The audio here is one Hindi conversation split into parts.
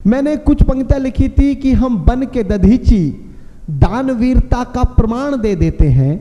मैंने कुछ पंक्तियां लिखी थी कि हम बन के दधीची दानवीरता का प्रमाण दे देते हैं।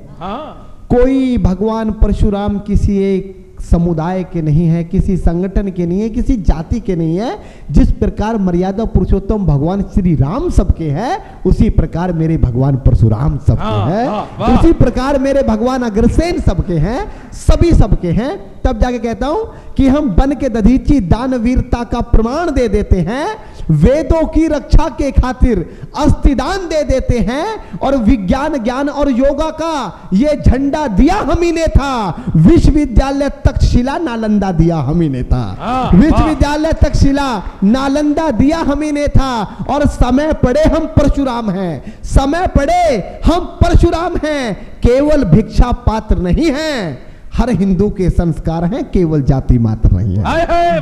कोई भगवान परशुराम किसी एक समुदाय के नहीं है, किसी संगठन के नहीं है, किसी जाति के नहीं है। जिस प्रकार मर्यादा पुरुषोत्तम भगवान श्री राम सबके हैं, उसी प्रकार मेरे भगवान परशुराम सबके हैं, उसी प्रकार मेरे भगवान अग्रसेन सबके हैं, सभी सबके हैं। तब जाके कहता हूं कि हम बन के दधीची दानवीरता का प्रमाण दे देते हैं, वेदों की रक्षा के खातिर अस्थिदान दे देते हैं, और विज्ञान ज्ञान और योगा का ये झंडा दिया हम ही ने था। विश्वविद्यालय तक्षशिला नालंदा दिया हम ही ने था, विश्वविद्यालय तक्षशिला नालंदा दिया हम ही ने था। और समय पड़े हम परशुराम हैं, समय पड़े हम परशुराम हैं, केवल भिक्षा पात्र नहीं हैं। हर हिंदू के संस्कार हैं, केवल जाति मात्र नहीं है।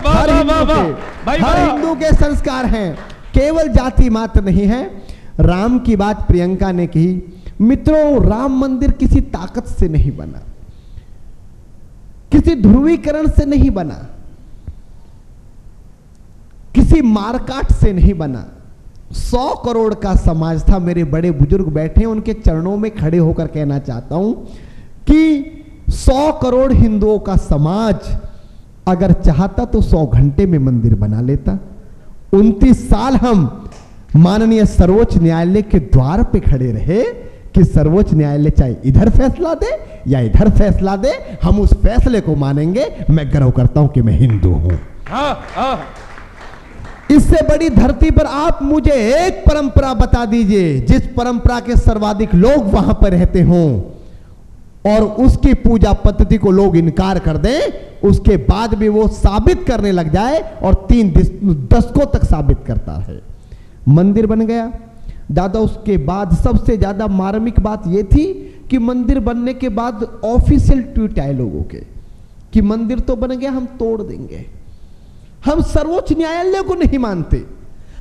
हर हिंदू के संस्कार हैं, केवल जाति मात्र नहीं है। राम की बात प्रियंका ने कही। मित्रों, राम मंदिर किसी ताकत से नहीं बना, किसी ध्रुवीकरण से नहीं बना, किसी मारकाट से नहीं बना। 100 करोड़ का समाज था। मेरे बड़े बुजुर्ग बैठे, उनके चरणों में खड़े होकर कहना चाहता हूं कि 100 करोड़ हिंदुओं का समाज अगर चाहता तो 100 घंटे में मंदिर बना लेता। 29 साल हम माननीय सर्वोच्च न्यायालय के द्वार पे खड़े रहे कि सर्वोच्च न्यायालय चाहे इधर फैसला दे या इधर फैसला दे, हम उस फैसले को मानेंगे। मैं गर्व करता हूं कि मैं हिंदू हूं। इससे बड़ी धरती पर आप मुझे एक परंपरा बता दीजिए जिस परंपरा के सर्वाधिक लोग वहां पर रहते हों और उसकी पूजा पद्धति को लोग इनकार कर दें, उसके बाद भी वो साबित करने लग जाए और 3 दशकों तक साबित करता है। मंदिर बन गया दादा। उसके बाद सबसे ज्यादा मार्मिक बात यह थी कि मंदिर बनने के बाद ऑफिशियल ट्वीट आए लोगों के कि मंदिर तो बन गया, हम तोड़ देंगे। हम सर्वोच्च न्यायालय को नहीं मानते,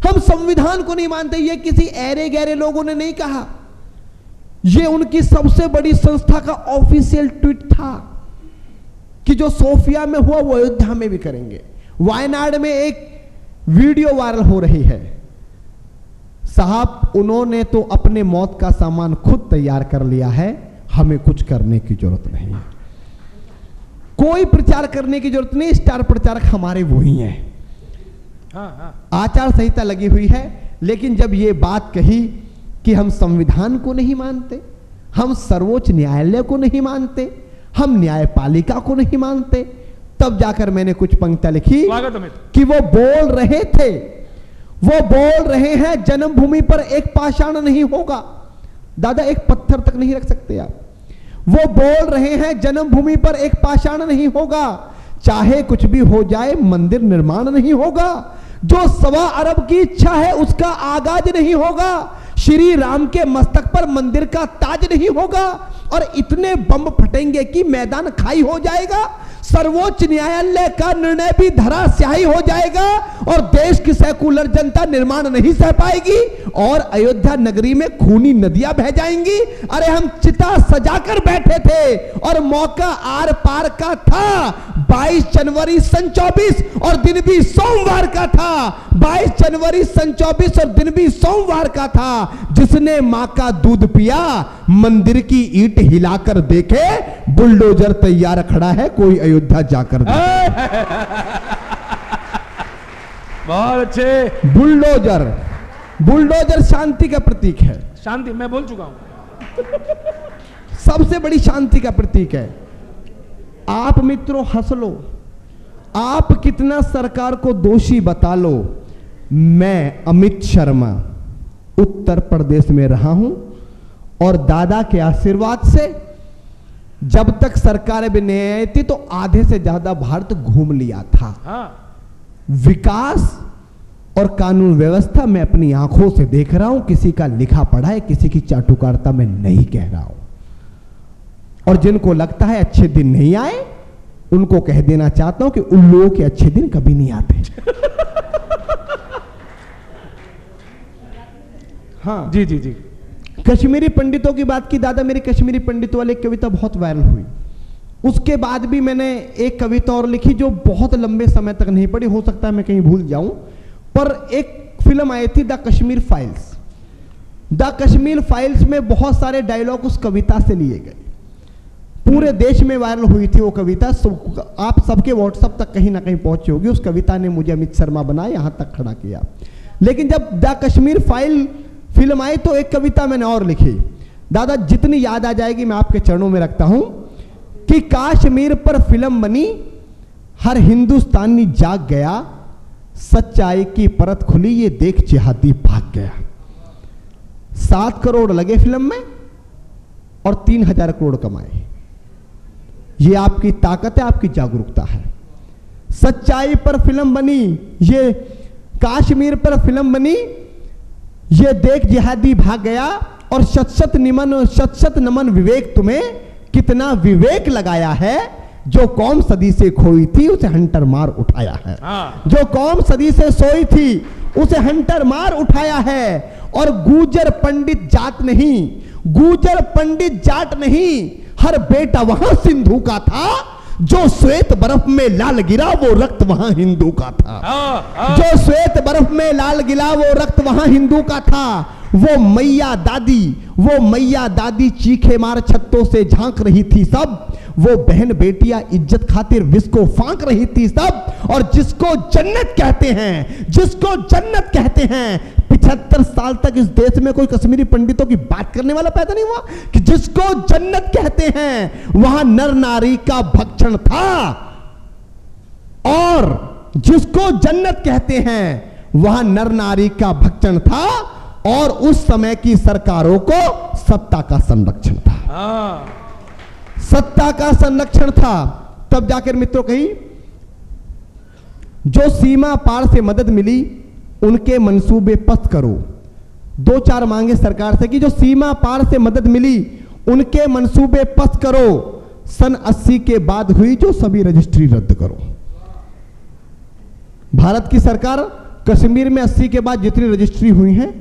हम संविधान को नहीं मानते। ये किसी ऐरे गहरे लोगों ने नहीं कहा, ये उनकी सबसे बड़ी संस्था का ऑफिशियल ट्वीट था कि जो सोफिया में हुआ वो अयोध्या में भी करेंगे। वायनाड में एक वीडियो वायरल हो रही है। साहब, उन्होंने तो अपने मौत का सामान खुद तैयार कर लिया है, हमें कुछ करने की जरूरत नहीं है। कोई प्रचार करने की जरूरत नहीं, स्टार प्रचारक हमारे वही हैं। आचार संहिता लगी हुई है। लेकिन जब ये बात कही कि हम संविधान को नहीं मानते, हम सर्वोच्च न्यायालय को नहीं मानते, हम न्यायपालिका को नहीं मानते, तब जाकर मैंने कुछ पंक्तियां लिखी कि वो बोल रहे थे, वो बोल रहे हैं जन्मभूमि पर एक पाषाण नहीं होगा। दादा, एक पत्थर तक नहीं रख सकते आप। वो बोल रहे हैं जन्मभूमि पर एक पाषाण नहीं होगा, चाहे कुछ भी हो जाए मंदिर निर्माण नहीं होगा। जो 1.25 अरब की इच्छा है उसका आगाज नहीं होगा। श्री राम के मस्तक पर मंदिर का ताज नहीं होगा और इतने बम फटेंगे कि मैदान खाई हो जाएगा। सर्वोच्च न्यायालय का निर्णय भी धराशायी हो जाएगा और देश की सेकुलर जनता निर्माण नहीं सह पाएगी और अयोध्या नगरी में खूनी नदियां बह जाएंगी। अरे हम चिता सजाकर बैठे थे और मौका आर पार का था। 22 जनवरी सन 24 और दिन भी सोमवार का था। 22 जनवरी सन 24 और दिन भी सोमवार का था। जिसने मां का दूध पिया मंदिर की ईंट हिलाकर देखे, बुलडोजर तैयार खड़ा है, कोई अयोध्या जाकर देखे। बहुत अच्छे। बुलडोजर, बुलडोजर शांति का प्रतीक है। शांति, मैं बोल चुका हूं, सबसे बड़ी शांति का प्रतीक है। आप मित्रों हंस लो, आप कितना सरकार को दोषी बता लो, मैं अमित शर्मा उत्तर प्रदेश में रहा हूं और दादा के आशीर्वाद से जब तक सरकार भी नहीं आई थी तो आधे से ज्यादा भारत घूम लिया था। विकास और कानून व्यवस्था मैं अपनी आंखों से देख रहा हूं। किसी का लिखा पढ़ा है, किसी की चाटुकारिता मैं नहीं कह रहा हूं। और जिनको लगता है अच्छे दिन नहीं आए, उनको कह देना चाहता हूं कि उन लोगों के अच्छे दिन कभी नहीं आते। हाँ जी जी जी। कश्मीरी पंडितों की बात की दादा, मेरी कश्मीरी पंडितों वाली कविता बहुत वायरल हुई। उसके बाद भी मैंने एक कविता और लिखी जो बहुत लंबे समय तक नहीं पढ़ी, हो सकता है मैं कहीं भूल जाऊं, पर एक फिल्म आई थी the Kashmir files. The Kashmir files में बहुत सारे डायलॉग उस कविता से लिए गए, पूरे देश में वायरल हुई थी वो कविता। आप सबके व्हाट्सएप तक कहीं ना कहीं पहुंची होगी। उस कविता ने मुझे अमित शर्मा बनाया, यहां तक खड़ा किया। लेकिन जब द कश्मीर फाइल फिल्म आई तो एक कविता मैंने और लिखी, दादा जितनी याद आ जाएगी मैं आपके चरणों में रखता हूं, कि कश्मीर पर फिल्म बनी, हर हिंदुस्तानी जाग गया, सच्चाई की परत खुली, ये देख जिहादी भाग गया। 7 करोड़ लगे फिल्म में और 3000 करोड़ कमाए। ये आपकी ताकत है, आपकी जागरूकता है। सच्चाई पर फिल्म बनी, ये कश्मीर पर फिल्म बनी, ये देख जिहादी भाग गया, और शत शत नमन विवेक तुम्हें, कितना विवेक लगाया है, जो कौम सदी से खोई थी उसे हंटर मार उठाया है। जो कौम सदी से सोई थी उसे हंटर मार उठाया है। और गुर्जर पंडित जाट नहीं, गुर्जर पंडित जाट नहीं, हर बेटा वहां सिंधु का था, जो श्वेत बर्फ में लाल गिरा वो रक्त वहां हिंदू का था। जो श्वेत बर्फ में लाल गिरा वो रक्त वहां हिंदू का था। वो मैया दादी चीखे मार छत्तों से झांक रही थी सब, वो बहन बेटियां इज्जत खातिर विष को फांक रही थी सब। और जिसको जन्नत कहते हैं 75 साल तक इस देश में कोई कश्मीरी पंडितों की बात करने वाला पैदा नहीं हुआ, कि जिसको जन्नत कहते हैं वहां नर नारी का भक्षण था। और जिसको जन्नत कहते हैं वहां नर नारी का भक्षण था, और उस समय की सरकारों को सत्ता का संरक्षण था। सत्ता का संरक्षण था। तब जाकर मित्रों कही, जो सीमा पार से मदद मिली उनके मंसूबे पस्त करो। 2-4 मांगे सरकार से कि जो सीमा पार से मदद मिली उनके मंसूबे पस्त करो। सन 80 के बाद हुई जो सभी रजिस्ट्री रद्द करो। भारत की सरकार कश्मीर में 80 के बाद जितनी रजिस्ट्री हुई हैं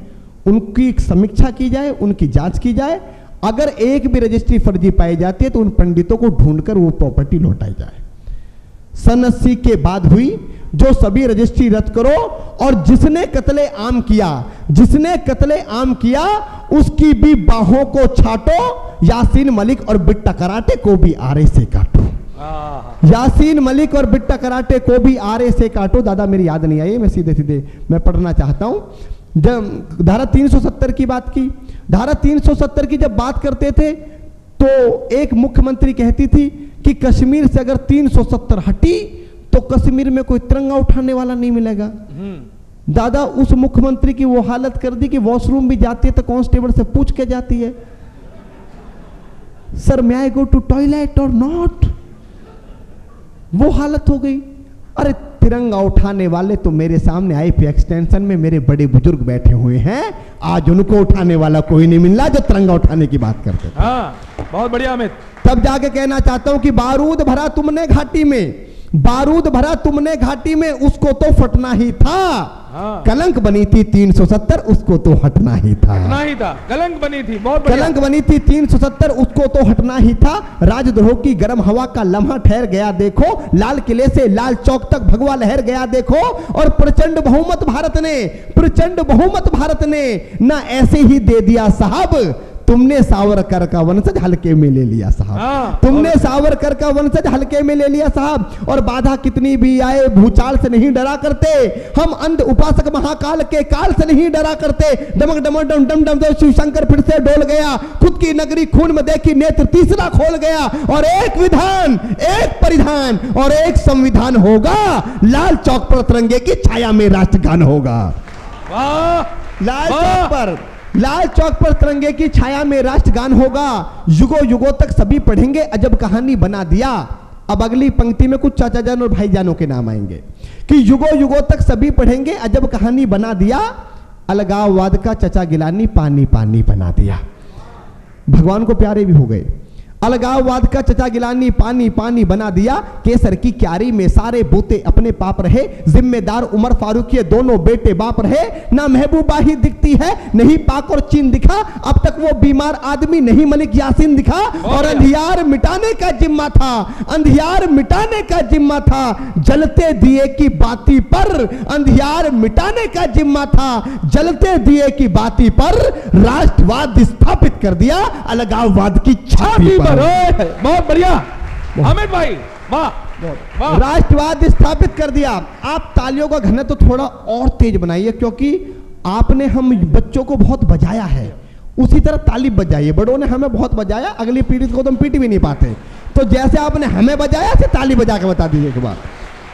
उनकी समीक्षा की जाए, उनकी जांच की जाए। अगर एक भी रजिस्ट्री फर्जी पाई जाती है तो उन पंडितों को ढूंढकर वो प्रॉपर्टी लौटाई जाए। सन 80 के बाद हुई जो सभी रजिस्ट्री रद्द करो। और जिसने कत्ले आम किया उसकी भी बाहों को छाटो, यासीन मलिक और बिट्टा कराटे को भी आरे से काटो। यासीन मलिक और बिट्टा कराटे को भी आरे से काटो। दादा मेरी याद नहीं आई, मैं सीधे मैं पढ़ना चाहता हूं। जब धारा 370 की बात की, धारा 370 की जब बात करते थे तो एक मुख्यमंत्री कहती थी कि कश्मीर से अगर 370 हटी तो कश्मीर में कोई तिरंगा उठाने वाला नहीं मिलेगा। दादा उस मुख्यमंत्री की वो हालत कर दी कि वॉशरूम भी जाती है तो कांस्टेबल से पूछ के जाती है, sir may I go to toilet और नॉट। वो हालत हो गई। अरे तिरंगा उठाने वाले तो मेरे सामने आईपी एक्सटेंशन में मेरे बड़े बुजुर्ग बैठे हुए हैं, आज उनको उठाने वाला कोई नहीं मिल रहा जो तिरंगा उठाने की बात करते थे। बहुत बढ़िया अमित। तब जाके कहना चाहता हूं कि बारूद भरा तुमने घाटी में उसको तो फटना ही था। कलंक बनी थी 370 उसको तो हटना ही था। कलंक बनी थी, बहुत बढ़िया। कलंक बनी थी 370 उसको तो हटना ही था। राजद्रोह की गर्म हवा का लम्हा ठहर गया देखो, लाल किले से लाल चौक तक भगवा लहर गया देखो। और प्रचंड बहुमत भारत ने ना ऐसे ही दे दिया साहब, तुमने सावरकर का वंशज हल्के में ले लिया साहब। तुमने सावरकर का वंशज हल्के में ले लिया साहब। और बाधा कितनी भी आए भूचाल से नहीं डरा करते, हम अंध उपासक महाकाल के काल से नहीं डरा करते। डमक डमक डम डम डम तो शिव शंकर फिर से डोल गया, खुद की नगरी खून में देखी नेत्र तीसरा खोल गया। और एक विधान, एक परिधान और एक संविधान होगा, लाल चौक पर तिरंगे की छाया में राष्ट्रगान होगा। लाल चौक पर तिरंगे की छाया में राष्ट्रगान होगा। युगों युगों तक सभी पढ़ेंगे अजब कहानी बना दिया। अब अगली पंक्ति में कुछ चाचा जान और भाई जानों के नाम आएंगे कि युगों युगों तक सभी पढ़ेंगे अजब कहानी बना दिया। अलगाववाद का चचा गिलानी पानी पानी बना दिया। भगवान को प्यारे भी हो गए। अलगाववाद का चचा गिलानी पानी पानी बना दिया, केसर की क्यारी में सारे बूते अपने पाप रहे, जिम्मेदार उमर फारूक ये दोनों बेटे बाप रहे, ना महबूबा ही दिखती है नहीं पाक और चीन दिखा, अब तक वो बीमार आदमी नहीं मलिक यासीन दिखा, और अंधियार मिटाने का जिम्मा था, अंधियार मिटाने का जिम्मा था, जलते दिए की बाती पर, अंधियार मिटाने का जिम्मा था, जलते दिए की बाती पर राष्ट्रवाद स्थापित कर दिया अलगाववाद की छाती पर। बहुत बढ़िया अमित भाई, वाह वाह, राष्ट्रवाद स्थापित कर दिया। आप तालियों का घनत्व तो थोड़ा और तेज बनाइए, क्योंकि आपने हम बच्चों को बहुत बजाया है, उसी तरह ताली बजाइए। बड़ों ने हमें बहुत बजाया, अगली पीढ़ी को तो हम पीट भी नहीं पाते, तो जैसे आपने हमें बजाया ऐसे ताली बजा के बता दीजिए एक बार।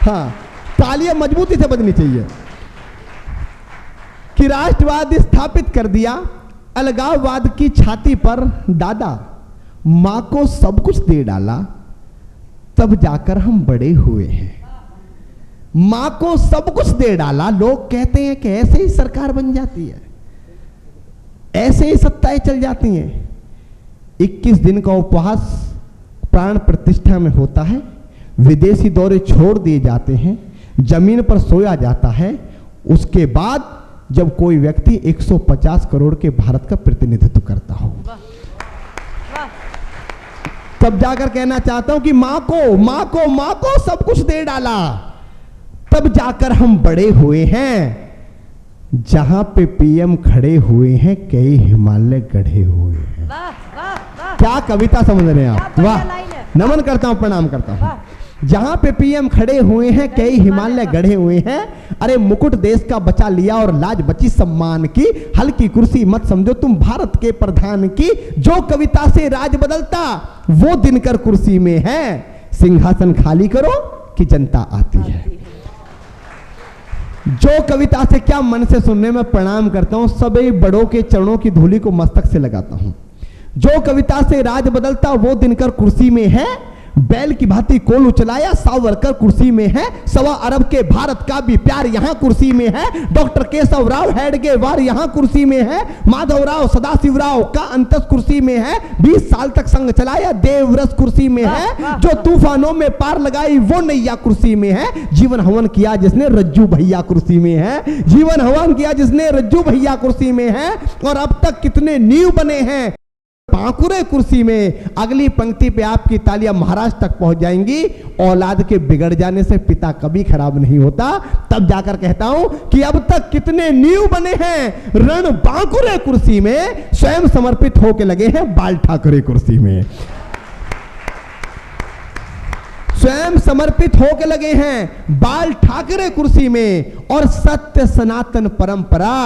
हाँ, तालियां मजबूती से बजनी चाहिए कि राष्ट्रवाद स्थापित कर दिया अलगाववाद की छाती पर, दादा मां को सब कुछ दे डाला तब जाकर हम बड़े हुए हैं। मां को सब कुछ दे डाला, लोग कहते हैं कि ऐसे ही सरकार बन जाती है, ऐसे ही सत्ताएं चल जाती हैं। 21 दिन का उपवास प्राण प्रतिष्ठा में होता है, विदेशी दौरे छोड़ दिए जाते हैं, जमीन पर सोया जाता है। उसके बाद जब कोई व्यक्ति 150 करोड़ के भारत का प्रतिनिधित्व करता हो, तब जाकर कहना चाहता हूं कि मां को सब कुछ दे डाला, तब जाकर हम बड़े हुए हैं। जहां पे पीएम खड़े हुए हैं कई हिमालय गढ़े हुए हैं। क्या कविता समझ रहे हैं आप? वाह, नमन करता हूं, प्रणाम करता हूं। जहां पे पीएम खड़े हुए हैं कई हिमालय गढ़े हुए हैं। अरे मुकुट देश का बचा लिया और लाज बची सम्मान की, हल्की कुर्सी मत समझो तुम भारत के प्रधान की, जो कविता से राज बदलता वो दिनकर कुर्सी में है, सिंहासन खाली करो कि जनता आती है। जो कविता से क्या मन से सुनने में प्रणाम करता हूं, सभी बड़ों के चरणों की धूली को मस्तक से लगाता हूं। जो कविता से राज बदलता वो दिनकर कुर्सी में है, बैल की भांति कोल उचलाया सावरकर कुर्सी में है, 1.25 अरब के भारत का भी प्यार यहां कुर्सी में है, डॉक्टर केशव राव हेडगेवार यहां कुर्सी में है, माधवराव सदाशिवराव का अंतस कुर्सी में है, 20 साल तक संघ चलाया देवव्रत कुर्सी में है, जो तूफानों में पार लगाई वो नैया कुर्सी में है, जीवन हवन किया जिसने रज्जू भैया कुर्सी में है, जीवन हवन किया जिसने रज्जू भैया कुर्सी में है, और अब तक कितने नींव बने हैं पाकुरे कुर्सी में। अगली पंक्ति पे आपकी तालियां महाराष्ट्र तक पहुंच जाएंगी। औलाद के बिगड़ जाने से पिता कभी खराब नहीं होता। तब जाकर कहता हूं कि अब तक कितने नींव बने हैं रण बांकुरे कुर्सी में, स्वयं समर्पित होके लगे हैं बाल ठाकरे कुर्सी में, स्वयं समर्पित होके लगे हैं बाल ठाकरे कुर्सी में। और सत्य सनातन परंपरा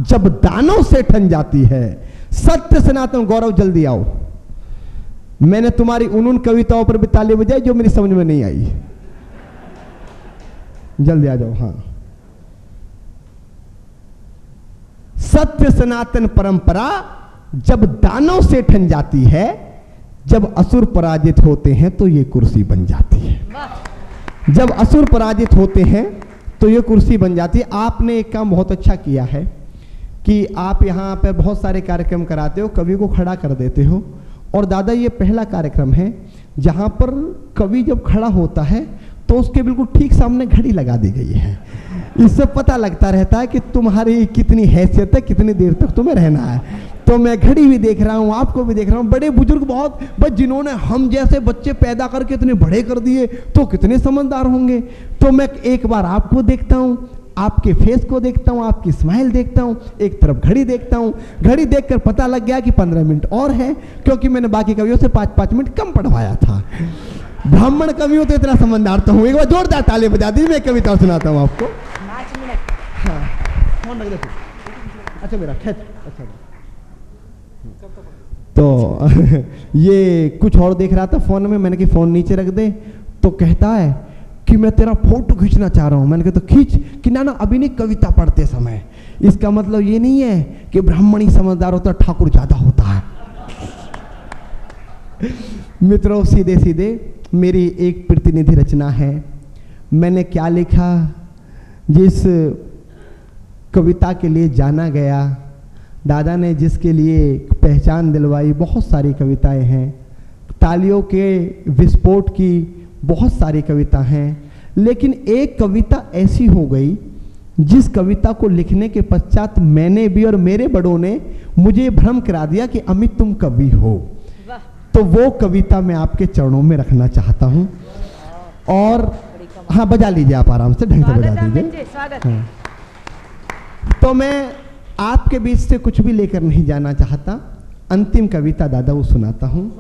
जब दानों से ठन जाती है, सत्य सनातन, गौरव जल्दी आओ, मैंने तुम्हारी उन कविताओं पर भी ताली बजाई जो मेरी समझ में नहीं आई, जल्दी आ जाओ। हाँ, सत्य सनातन परंपरा जब दानों से ठन जाती है, जब असुर पराजित होते हैं तो ये कुर्सी बन जाती है। जब असुर पराजित होते हैं तो ये कुर्सी बन जाती है। आपने एक काम बहुत अच्छा किया है कि आप यहाँ पे बहुत सारे कार्यक्रम कराते हो, कवि को खड़ा कर देते हो, और दादा ये पहला कार्यक्रम है जहाँ पर कवि जब खड़ा होता है तो उसके बिल्कुल ठीक सामने घड़ी लगा दी गई है। इससे पता लगता रहता है कि तुम्हारी कितनी हैसियत है, कितनी देर तक तुम्हें रहना है। तो मैं घड़ी भी देख रहा हूँ, आपको भी देख रहा हूँ, बड़े बुजुर्ग बहुत, बस जिन्होंने हम जैसे बच्चे पैदा करके इतने बड़े कर दिए तो कितने समझदार होंगे। तो मैं एक बार आपको देखता हूँ, आपके फेस को देखता हूं, आपकी स्माइल देखता हूं, एक तरफ घड़ी देखता हूं, घड़ी देखकर पता लग गया कि 15 मिनट और है, क्योंकि मैंने बाकी कवियों से 5-5 मिनट कम पढ़वाया था। ब्राह्मण कवियों तो इतना समझदार तो हूं। एक बार जोरदार ताली बजा दीजिए, मैं कविता सुनाता हूं आपको। 5 मिनट। हाँ, फोन रख दे। अच्छा मेरा खेच। अच्छा तो ये कुछ और देख रहा था फोन में, मैंने कि फोन नीचे रख दे, तो कहता है कि मैं तेरा फोटो खींचना चाह रहा हूं। मैंने कहा तो खींच। कि ना अभी नहीं, कविता पढ़ते समय। इसका मतलब ये नहीं है कि ब्राह्मणी समझदार होता है, ठाकुर ज्यादा होता है। मित्रों, सीधे सीधे मेरी एक प्रतिनिधि रचना है। मैंने क्या लिखा, जिस कविता के लिए जाना गया, दादा ने जिसके लिए पहचान दिलवाई, बहुत सारी कविताएं हैं। तालियों के विस्फोट की बहुत सारी कविता हैं, लेकिन एक कविता ऐसी हो गई जिस कविता को लिखने के पश्चात मैंने भी और मेरे बड़ों ने मुझे भ्रम करा दिया कि अमित तुम कवि हो। तो वो कविता मैं आपके चरणों में रखना चाहता हूं। और हाँ, बजा लीजिए आप आराम से, ढंग से बजा दीजिए। हाँ। तो मैं आपके बीच से कुछ भी लेकर नहीं जाना चाहता। अंतिम कविता दादा वो सुनाता हूँ।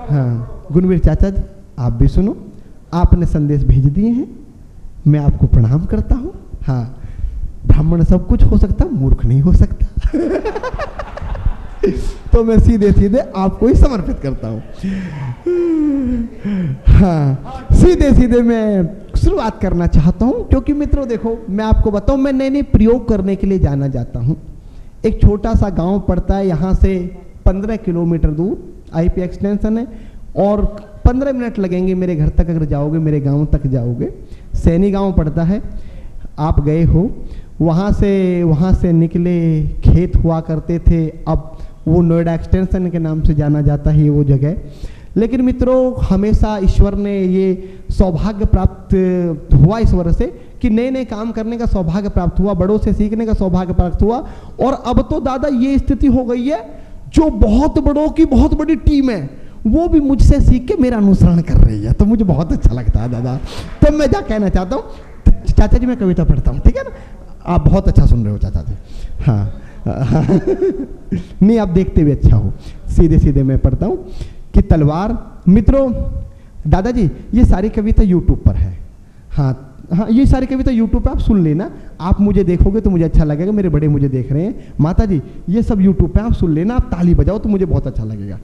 हाँ गुणवीर चाचा जी, आप भी सुनो। आपने संदेश भेज दिए हैं, मैं आपको प्रणाम करता हूँ। हाँ, ब्राह्मण सब कुछ हो सकता, मूर्ख नहीं हो सकता। तो मैं सीधे सीधे आपको ही समर्पित करता हूँ। हाँ, सीधे सीधे मैं शुरुआत करना चाहता हूँ, क्योंकि मित्रों देखो, मैं आपको बताऊँ, मैं नए नए प्रयोग करने के लिए जाना जाता हूँ। एक छोटा सा गांव पड़ता है यहाँ से 15 किलोमीटर दूर, आईपी एक्सटेंशन है, और 15 मिनट लगेंगे मेरे घर तक अगर जाओगे, मेरे गांव तक जाओगे। सैनी गांव पड़ता है, आप गए हो। वहाँ से निकले खेत हुआ करते थे, अब वो नोएडा एक्सटेंशन के नाम से जाना जाता है वो जगह। लेकिन मित्रों, हमेशा ईश्वर ने ये सौभाग्य प्राप्त हुआ इस वर्ष से कि नए नए काम करने का सौभाग्य प्राप्त हुआ, बड़ों से सीखने का सौभाग्य प्राप्त हुआ। और अब तो दादा ये स्थिति हो गई है, जो बहुत बड़ों की बहुत बड़ी टीम है वो भी मुझसे सीख के मेरा अनुसरण कर रही है, तो मुझे बहुत अच्छा लगता है दादा। तो मैं क्या कहना चाहता हूँ, चाचा जी मैं कविता पढ़ता हूँ, ठीक है ना? आप बहुत अच्छा सुन रहे हो चाचा जी। हाँ, नहीं आप देखते हुए अच्छा हो। सीधे सीधे मैं पढ़ता हूँ कि तलवार। मित्रों, दादाजी ये सारी कविता यूट्यूब पर है। हाँ, ये सारी कविता यूट्यूब पे आप सुन लेना। आप मुझे देखोगे तो मुझे अच्छा लगेगा, मेरे बड़े मुझे देख रहे हैं। माता जी ये सब यूट्यूब पे आप सुन लेना, आप ताली बजाओ तो मुझे बहुत अच्छा लगेगा।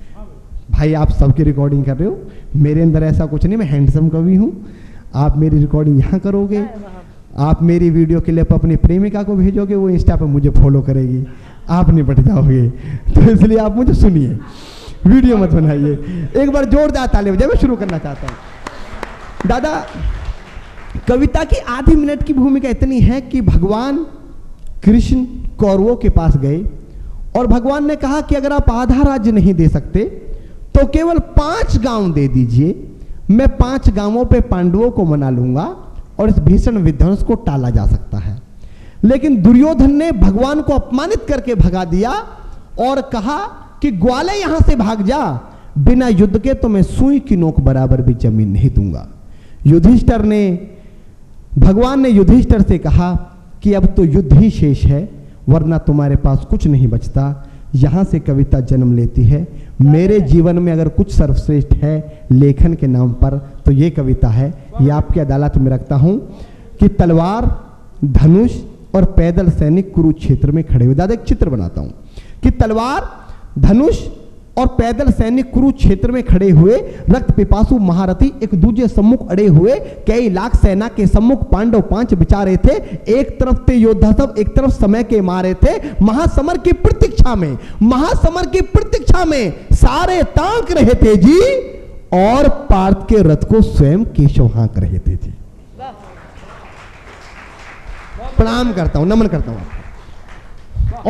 भाई आप सबकी रिकॉर्डिंग कर रहे हो, मेरे अंदर ऐसा कुछ नहीं, मैं हैंडसम कवि हूँ। आप मेरी रिकॉर्डिंग यहाँ करोगे, आप मेरी वीडियो क्लिप अपनी प्रेमिका को भेजोगे, वो इंस्टा पर मुझे फॉलो करेगी, आप निपट जाओगे। तो इसलिए आप मुझे सुनिए, वीडियो मत बनाइए। एक बार जोरदार ताली बजाइए। मैं शुरू करना चाहता हूँ। दादा, कविता की आधी मिनट की भूमिका इतनी है कि भगवान कृष्ण कौरवों के पास गए और भगवान ने कहा कि अगर आप आधा राज्य नहीं दे सकते तो केवल 5 गांव दे दीजिए, मैं 5 गांवों पे पांडवों को मना लूंगा और इस भीषण विध्वंस को टाला जा सकता है। लेकिन दुर्योधन ने भगवान को अपमानित करके भगा दिया और कहा कि ग्वाले यहां से भाग जा, बिना युद्ध के तो मैं सुई की नोक बराबर भी जमीन नहीं दूंगा। भगवान ने युधिष्ठिर से कहा कि अब तो युद्ध ही शेष है, वरना तुम्हारे पास कुछ नहीं बचता। यहां से कविता जन्म लेती है। मेरे जीवन में अगर कुछ सर्वश्रेष्ठ है लेखन के नाम पर तो ये कविता है। ये आपकी अदालत में रखता हूं कि तलवार, धनुष और पैदल सैनिक कुरुक्षेत्र में खड़े हुए। दादा एक चित्र बनाता हूं कि तलवार, धनुष और पैदल सैनिक कुरुक्षेत्र में खड़े हुए, रक्त पिपासु महारथी एक दूसरे सम्मुख अड़े हुए, कई लाख सेना के सम्मुख पांडव 5 बिचारे थे। एक तरफ थे योद्धा सब, एक तरफ समय के मारे थे। महासमर की प्रतीक्षा में सारे ताक रहे थे जी, और पार्थ के रथ को स्वयं केशव हाँक रहे थे जी। प्रणाम करता हूं, नमन करता हूं।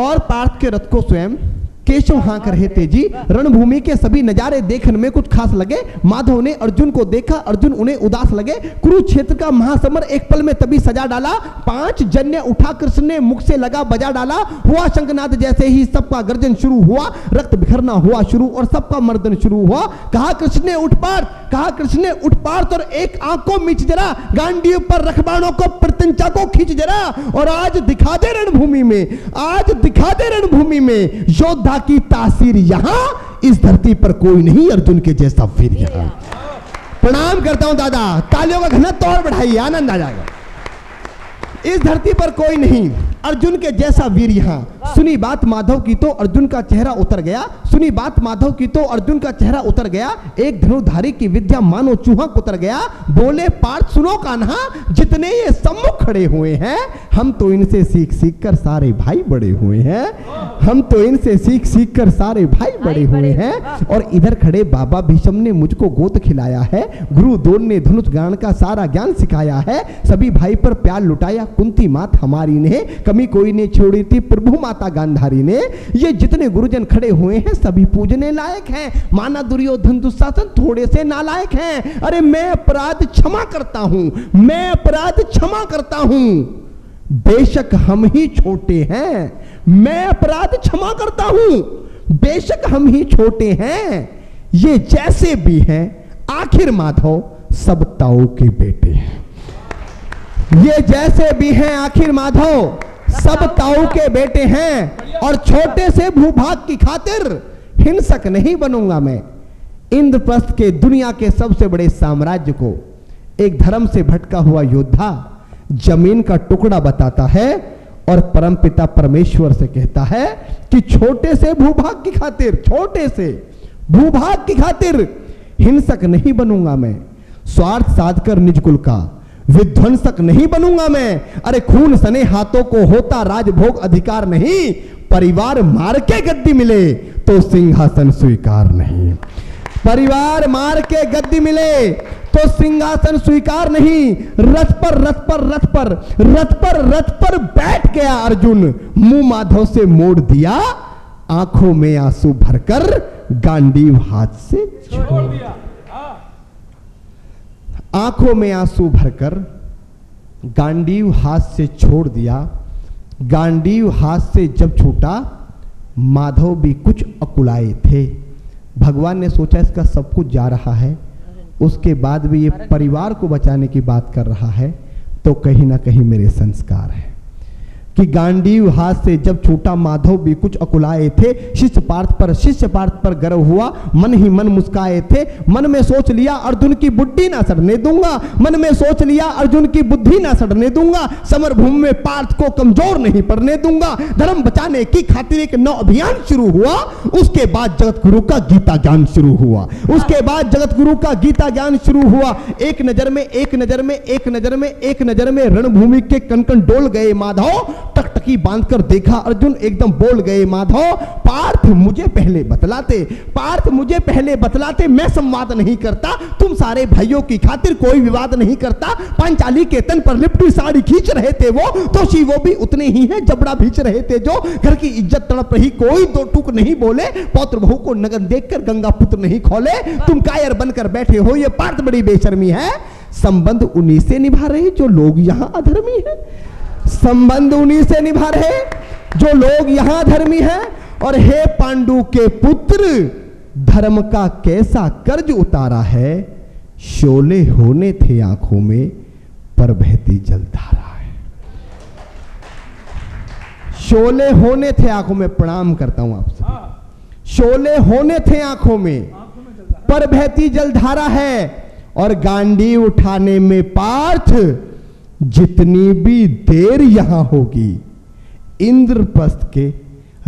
और पार्थ के रथ को स्वयं केशव हाँक रहे थे जी। रणभूमि के सभी नजारे देखने में कुछ खास लगे। माधव ने अर्जुन को देखा, अर्जुन उन्हें उदास लगे। कुरुक्षेत्र का महासमर एक पल में तभी सजा डाला। 5 जन्य उठा कृष्ण ने मुख से लगा बजा डाला। हुआ शंखनाद जैसे ही सबका गर्जन शुरू हुआ, रक्त बिखरना हुआ शुरू और सबका मर्दन शुरू हुआ। कहा कृष्ण ने उठ पार्थ और एक आंख को मीच जरा, गांडीव पर रखबाणों को प्रत्यंचा को खींच जरा, और आज दिखा दे रणभूमि में योद्धा की तासीर यहां, इस धरती पर कोई नहीं अर्जुन के जैसा वीर यहां। प्रणाम करता हूं दादा, तालियों का घनत्व और बढ़ाइए, आनंद आ जाएगा। इस धरती पर कोई नहीं अर्जुन के जैसा वीर यहां। सुनी बात माधव की तो अर्जुन का चेहरा उतर गया। एक धनुधारी की विद्या मानो चूहा उतर गया। बोले पार्थ सुनो कान्हा, जितने ये सम्मुख खड़े हुए हैं, हम तो इनसे सीख कर सारे भाई बड़े हुए हैं। और इधर खड़े बाबा भीष्म ने मुझको गोद खिलाया है। गुरु द्रोण ने धनुष गान का सारा ज्ञान सिखाया है। सभी भाई पर प्यार लुटाया कुंती मात हमारी ने। कमी कोई नहीं छोड़ी थी प्रभु माता गांधारी ने। ये जितने गुरुजन खड़े हुए हैं सभी पूजने लायक हैं। माना दुर्योधन दुशासन थोड़े से नालायक हैं। अरे मैं अपराध क्षमा करता हूं, मैं अपराध क्षमा करता हूं, बेशक हम ही छोटे हैं। मैं अपराध क्षमा करता हूं, बेशक हम ही छोटे हैं। ये जैसे भी हैं आखिर माधव सब ताऊ के बेटे हैं। ये जैसे भी हैं आखिर माधव सब ताऊ के बेटे हैं। और छोटे से भूभाग की खातिर हिंसक नहीं बनूंगा मैं। इंद्रप्रस्थ के दुनिया के सबसे बड़े साम्राज्य को एक धर्म से भटका हुआ योद्धा जमीन का टुकड़ा बताता है और परमपिता परमेश्वर से कहता है कि छोटे से भूभाग की खातिर, छोटे से भूभाग की खातिर हिंसक नहीं बनूंगा मैं। स्वार्थ साधकर निज कुल का विध्वंसक नहीं बनूंगा मैं। अरे खून सने हाथों को होता राजभोग अधिकार नहीं। परिवार मार के गद्दी मिले तो सिंहासन स्वीकार नहीं। परिवार मार के गद्दी मिले तो सिंहासन स्वीकार नहीं। रथ पर रथ पर रथ पर रथ पर रथ पर बैठ गया अर्जुन, मुंह माधव से मोड़ दिया, आंखों में आंसू भरकर गांडीव हाथ से छोड़ दिया। आंखों में आंसू भरकर गांडीव हाथ से छोड़ दिया। गांडीव हाथ से जब छूटा माधव भी कुछ अकुलाए थे। भगवान ने सोचा इसका सब कुछ जा रहा है, उसके बाद भी ये परिवार को बचाने की बात कर रहा है, तो कहीं ना कहीं मेरे संस्कार है कि गांडीव हाथ से जब छूटा माधव भी कुछ अकुलाए थे। शिष्य पार्थ पर गर्व हुआ, मन ही मन मुस्काए थे। मन में सोच लिया अर्जुन की बुद्धि ना सड़ने दूंगा, मन में सोच लिया अर्जुन की बुद्धि ना सड़ने दूंगा। समर भूमि में पार्थ को कमजोर नहीं पड़ने दूंगा। धर्म बचाने की खातिर एक नौ अभियान शुरू हुआ। उसके बाद जगत गुरु का गीता ज्ञान शुरू हुआ। उसके बाद जगत गुरु का गीता ज्ञान शुरू हुआ। एक नजर में एक नजर में एक नजर में एक नजर में रणभूमि के कण डोल गए माधव। टकटकी बांधकर देखा अर्जुन, एकदम बोल गए माधव, पार्थ मुझे पहले बतलाते, पार्थ मुझे पहले बतलाते, मैं संवाद नहीं करता, तुम सारे भाइयों की खातिर कोई विवाद नहीं करता। पांचाली के तन पर लिपटी साड़ी खींच रहे थे वो, दोषी वो भी उतने ही हैं, जबड़ा भींच रहे थे जो। घर की इज्जत तड़प रही, कोई दो टूक नहीं बोले। पौत्र बहू को नगन देखकर गंगा पुत्र नहीं खोले। तुम कायर बनकर बैठे हो, ये पार्थ बड़ी बेशर्मी है। संबंध उन्हीं से निभा रहे जो लोग यहां अधर्मी हैं। संबंध उन्हीं से निभा रहे जो लोग यहां धर्मी हैं। और हे पांडु के पुत्र, धर्म का कैसा कर्ज उतारा है। शोले होने थे आंखों में पर बहती जलधारा है। शोले होने थे आंखों में, प्रणाम करता हूं आपसे। शोले होने थे आंखों में पर बहती जलधारा है। और गांडी उठाने में पार्थ जितनी भी देर यहां होगी, इंद्रप्रस्थ के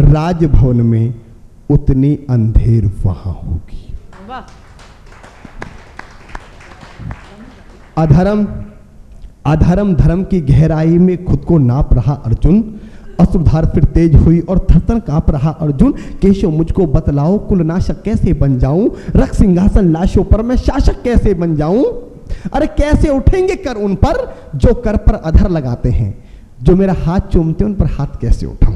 राजभवन में उतनी अंधेर वहां होगी। अधर्म धर्म की गहराई में खुद को नाप रहा अर्जुन। अश्रुधार फिर तेज हुई और थरथर कांप रहा अर्जुन। केशव मुझको बतलाओ, कुलनाशक कैसे बन जाऊं, रख सिंहासन लाशों पर मैं शासक कैसे बन जाऊं। अरे कैसे उठेंगे कर उन पर जो कर पर अधर लगाते हैं, जो मेरा हाथ चूमते उन पर हाथ कैसे उठाऊं।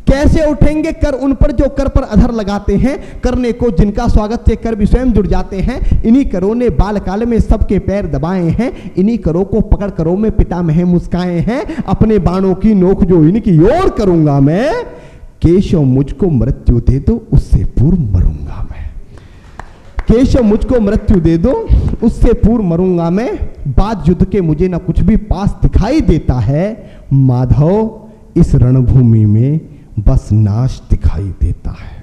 कैसे उठेंगे कर उन पर जो कर पर अधर लगाते हैं, करने को जिनका स्वागत से कर भी स्वयं जुड़ जाते हैं। इन्हीं करों ने बालकाल में सबके पैर दबाए हैं, इन्हीं करों को पकड़ करों में पितामह मुस्काए हैं। अपने बाणों की नोक जो इनकी ओर करूंगा मैं, केशव मुझको मृत्यु दे दो उससे पूर्व मरूंगा मैं। केशव मुझको मृत्यु दे दो उससे पूर्व मरूंगा मैं। बाद युद्ध के मुझे ना कुछ भी पास दिखाई देता है, माधव इस रणभूमि में बस नाश दिखाई देता है।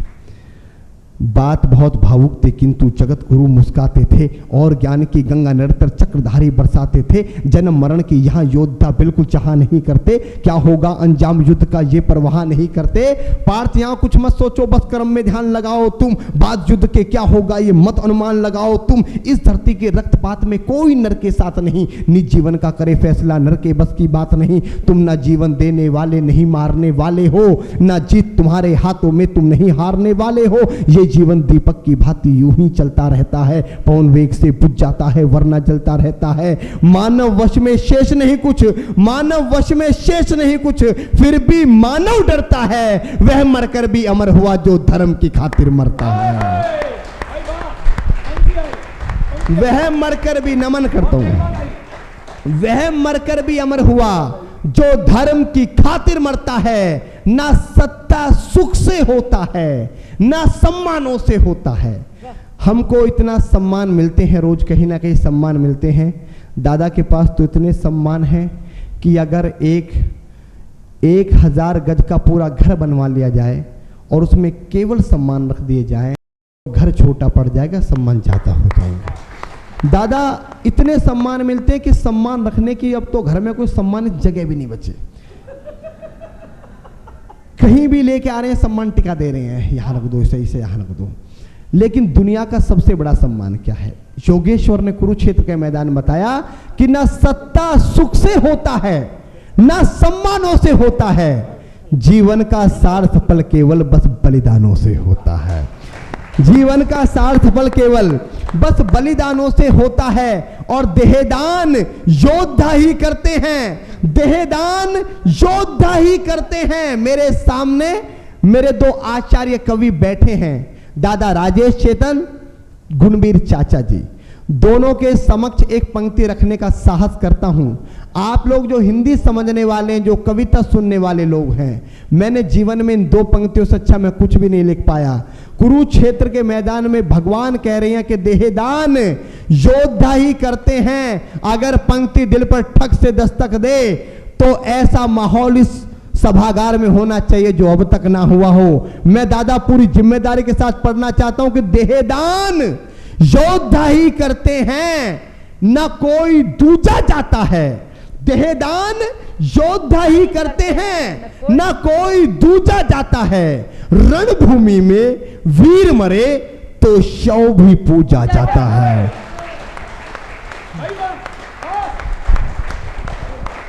बात बहुत भावुक थी, किंतु जगत गुरु मुस्काते थे और ज्ञान की गंगा निरंतर चक्रधारी बरसाते थे। जन्म मरण की यहाँ योद्धा बिल्कुल चाह नहीं करते, क्या होगा अंजाम युद्ध का ये परवाह नहीं करते। पार्थ यहाँ कुछ मत सोचो, बस कर्म में ध्यान लगाओ तुम। बाद युद्ध के क्या होगा ये मत अनुमान लगाओ तुम। इस धरती के रक्तपात में कोई नर के साथ नहीं, निज जीवन का करे फैसला नर के बस की बात नहीं। तुम ना जीवन देने वाले नहीं मारने वाले हो, ना जीत तुम्हारे हाथों में तुम नहीं हारने वाले हो। ये जीवन दीपक की भांति यूं ही चलता रहता है, पवन वेग से बुझ जाता है वरना जलता रहता है। मानव वश में शेष नहीं कुछ, मानव वश में शेष नहीं कुछ, फिर भी मानव डरता है, वह मरकर भी अमर हुआ जो धर्म की खातिर मरता है। वह मरकर भी, नमन करता हूं, वह मरकर भी अमर हुआ जो धर्म की खातिर मरता है। ना सत्ता सुख से होता है, ना सम्मानों से होता है। हमको इतना सम्मान मिलते हैं, रोज कहीं ना कहीं सम्मान मिलते हैं। दादा के पास तो इतने सम्मान हैं कि अगर 1000 गज का पूरा घर बनवा लिया जाए और उसमें केवल सम्मान रख दिए जाए, घर छोटा पड़ जाएगा, सम्मान ज्यादा हो जाएगा। दादा इतने सम्मान मिलते हैं कि सम्मान रखने की अब तो घर में कोई सम्मानित जगह भी नहीं बचे। कहीं भी लेके आ रहे हैं, सम्मान टिका दे रहे हैं, यहां रख दो, सही से यहां रख दो। लेकिन दुनिया का सबसे बड़ा सम्मान क्या है? योगेश्वर ने कुरुक्षेत्र के मैदान में बताया कि ना सत्ता सुख से होता है, ना सम्मानों से होता है, जीवन का सार्थ फल केवल बस बलिदानों से होता है। जीवन का सार्थ फल केवल बस बलिदानों से होता है। और देहदान योद्धा ही करते हैं, देहदान योद्धा ही करते हैं। मेरे सामने मेरे 2 आचार्य कवि बैठे हैं, दादा राजेश चेतन, गुणवीर चाचा जी। दोनों के समक्ष एक पंक्ति रखने का साहस करता हूं। आप लोग जो हिंदी समझने वाले हैं, जो कविता सुनने वाले लोग हैं, मैंने जीवन में इन 2 पंक्तियों से अच्छा मैं कुछ भी नहीं लिख पाया। कुरुक्षेत्र के मैदान में भगवान कह रहे हैं कि देहदान योद्धा ही करते हैं। अगर पंक्ति दिल पर ठक से दस्तक दे तो ऐसा माहौल इस सभागार में होना चाहिए जो अब तक ना हुआ हो। मैं दादा पूरी जिम्मेदारी के साथ पढ़ना चाहता हूं कि देहदान योद्धा ही करते हैं, ना कोई दूजा जाता है। देहदान योद्धा ही करते हैं, ना कोई दूजा जाता है। रणभूमि में वीर मरे तो शव भी पूजा जाता है।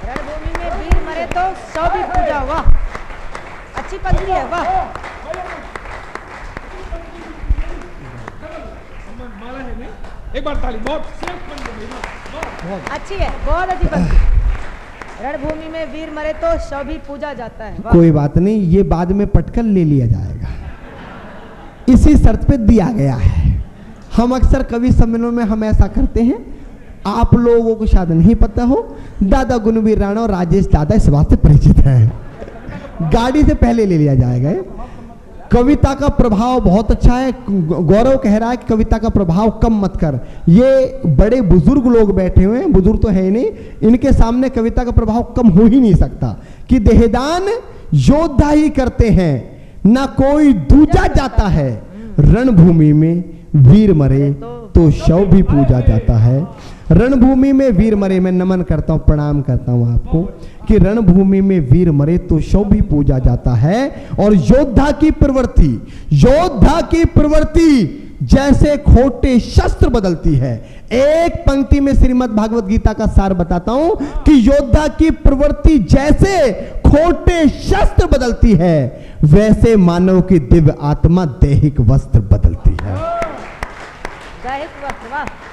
रणभूमि में वीर मरे तो शव भी पूजा। वाह, अच्छी पंक्ति है, वाह। एक बार ताली, बहुत अच्छी है, बहुत अच्छी पंक्ति। रणभूमि में वीर मरे तो शव भी पूजा जाता है। कोई बात नहीं, ये बाद में पटकर ले लिया जाएगा, इसी शर्त पे दिया गया है। हम अक्सर कवि सम्मेलनों में हम ऐसा करते हैं। आप लोगों को शायद नहीं पता हो, दादा गुणवीर राणा और राजेश दादा इस बात से परिचित हैं। गाड़ी से पहले ले लिया जाएगा। कविता का प्रभाव बहुत अच्छा है। गौरव कह रहा है कि कविता का प्रभाव कम मत कर। ये बड़े बुजुर्ग लोग बैठे हुए हैं, बुजुर्ग तो है ही नहीं, इनके सामने कविता का प्रभाव कम हो ही नहीं सकता। कि देहदान योद्धा ही करते हैं, ना कोई दूजा जाता है। रणभूमि में वीर मरे तो शव भी पूजा जाता है। रणभूमि में वीर मरे, मैं नमन करता हूं, प्रणाम करता हूं आपको कि रणभूमि में वीर मरे तो शव भी पूजा जाता है। और योद्धा की प्रवृत्ति, योद्धा की प्रवृत्ति जैसे खोटे शस्त्र बदलती है। एक पंक्ति में श्रीमद् भागवत गीता का सार बताता हूं कि योद्धा की प्रवृत्ति जैसे खोटे शस्त्र बदलती है, वैसे मानव की दिव्य आत्मा दैहिक वस्त्र बदलती है।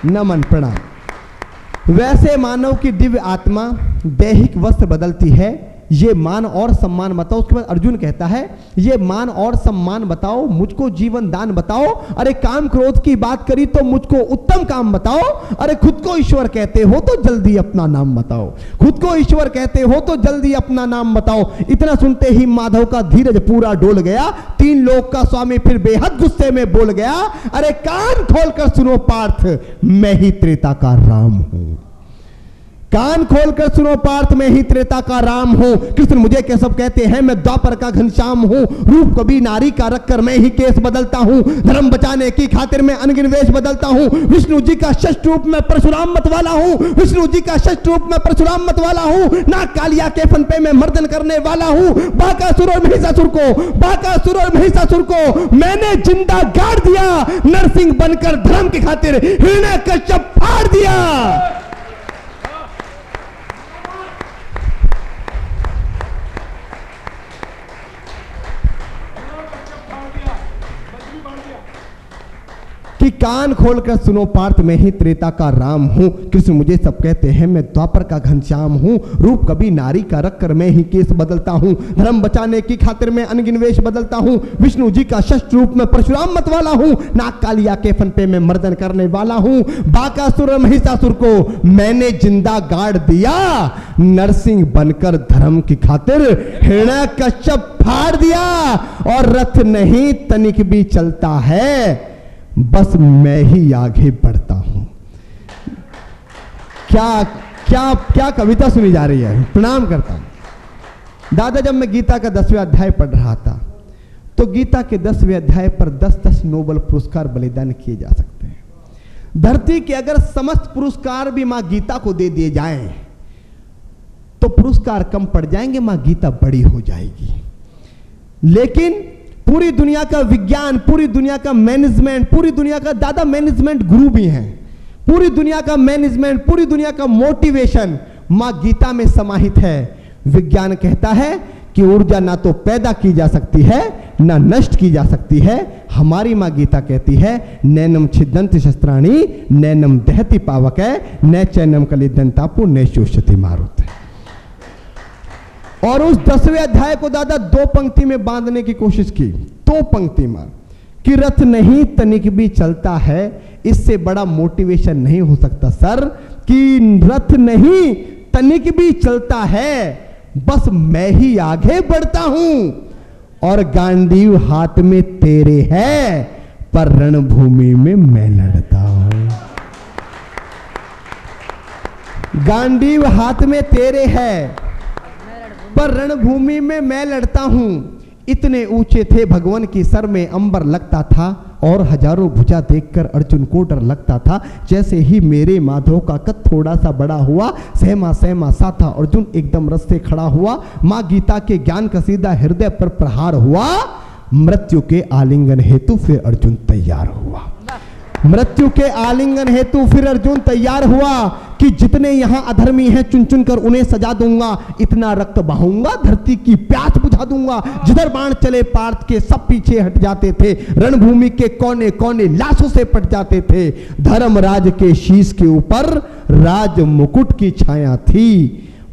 नमन प्रणाम। वैसे मानव की दिव्य आत्मा दैहिक वस्त्र बदलती है। ये मान और सम्मान बताओ। उसके बाद अर्जुन कहता है, ये मान और सम्मान बताओ, मुझको जीवन दान बताओ। अरे काम क्रोध की बात करी तो मुझको उत्तम काम बताओ। अरे खुद को ईश्वर कहते हो तो जल्दी अपना नाम बताओ। खुद को ईश्वर कहते हो तो जल्दी अपना नाम बताओ। इतना सुनते ही माधव का धीरज पूरा डोल गया। 3 लोक का स्वामी फिर बेहद गुस्से में बोल गया, अरे कान खोलकर सुनो पार्थ, मैं ही त्रेता का राम हूं। कान खोलकर सुनो पार्थ, मैं ही त्रेता का राम हूं। कृष्ण मुझे केशव कहते हैं, मैं द्वापर का घनश्याम हूं। रूप कभी नारी का रखकर मैं ही केस बदलता हूं। धर्म बचाने की खातिर मैं अनगिन वेश बदलता हूं। विष्णु जी का षष्ठ रूप में परशुराम मत वाला हूं। विष्णु जी का षष्ठ रूप में परशुराम मत वाला हूं। नाग कालिया के फन पे मैं मर्दन करने वाला हूं। बाकासुर और महिषासुर को मैंने जिंदा गाड़ दिया। नरसिंह बनकर धर्म की खातिर हिरण्यकश्यप फाड़ दिया। कि कान खोलकर सुनो पार्थ, मैं ही त्रेता का राम हूं। कृष्ण मुझे सब कहते हैं, मैं द्वापर का घनश्याम हूं। रूप कभी नारी का रख कर मैं ही केस बदलता हूं। धर्म बचाने की खातिर मैं अनगिन वेश बदलता हूं। विष्णु जी का शस्त्र रूप में परशुराम मत वाला हूं। नाग कालिया के फन पे मैं मर्दन करने वाला हूं। बाकासुर और महिषासुर को मैंने जिंदा गाड़ दिया। नरसिंह बनकर धर्म की खातिर हिरण्यकश्यप फाड़ दिया। और रथ नहीं तनिक भी चलता है, बस मैं ही आगे बढ़ता हूं। क्या क्या क्या कविता सुनी जा रही है। प्रणाम करता हूं। दादा, जब मैं गीता का 10वें अध्याय पढ़ रहा था तो गीता के 10वें अध्याय पर 10-10 नोबल पुरस्कार बलिदान किए जा सकते हैं। धरती के अगर समस्त पुरस्कार भी मां गीता को दे दिए जाएं तो पुरस्कार कम पड़ जाएंगे, मां गीता बड़ी हो जाएगी। लेकिन पूरी दुनिया का विज्ञान, पूरी दुनिया का मैनेजमेंट, पूरी दुनिया का दादा मैनेजमेंट गुरु भी हैं, पूरी दुनिया का मैनेजमेंट, पूरी दुनिया का मोटिवेशन मां गीता में समाहित है। विज्ञान कहता है कि ऊर्जा ना तो पैदा की जा सकती है ना नष्ट की जा सकती है। हमारी मां गीता कहती है, नैनम छिदंत शस्त्राणि नैनम दहति पावकै न चैनम कलिदंतापु न शोषति मारुत। और उस 10वें अध्याय को दादा 2 पंक्ति में बांधने की कोशिश की। 2 पंक्ति में कि रथ नहीं तनिक भी चलता है, इससे बड़ा मोटिवेशन नहीं हो सकता सर, कि रथ नहीं तनिक भी चलता है, बस मैं ही आगे बढ़ता हूं। और गांडीव हाथ में तेरे है, पर रणभूमि में मैं लड़ता हूं। गांडीव हाथ में तेरे है, पर रणभूमि में मैं लड़ता हूं। इतने ऊंचे थे भगवान की सर में अंबर लगता था, और हजारों भुजा देखकर अर्जुन को डर लगता था। जैसे ही मेरे माधव का कद थोड़ा सा बड़ा हुआ, सहमा सहमा सा था अर्जुन एकदम रस से खड़ा हुआ। मां गीता के ज्ञान का सीधा हृदय पर प्रहार हुआ। मृत्यु के आलिंगन हेतु फिर अर्जुन तैयार हुआ। मृत्यु के आलिंगन हेतु फिर अर्जुन तैयार हुआ कि जितने यहां अधर्मी हैं चुन चुन कर उन्हें सजा दूंगा। इतना रक्त बहाऊंगा, धरती की प्यास बुझा दूंगा। जिधर बाण चले पार्थ के सब पीछे हट जाते थे। रणभूमि के कोने कोने लाशों से पट जाते थे। धर्मराज के शीश के ऊपर राज मुकुट की छाया थी।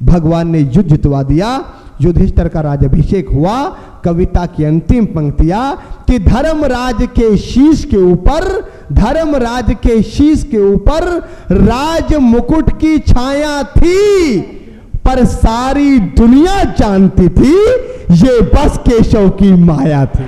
भगवान ने युद्ध जितवा दिया। युधिष्ठिर का राजाभिषेक हुआ। कविता की अंतिम पंक्तियां कि धर्मराज के शीश के ऊपर, धर्मराज के शीश के ऊपर राज मुकुट की छाया थी, पर सारी दुनिया जानती थी ये बस केशव की माया थी।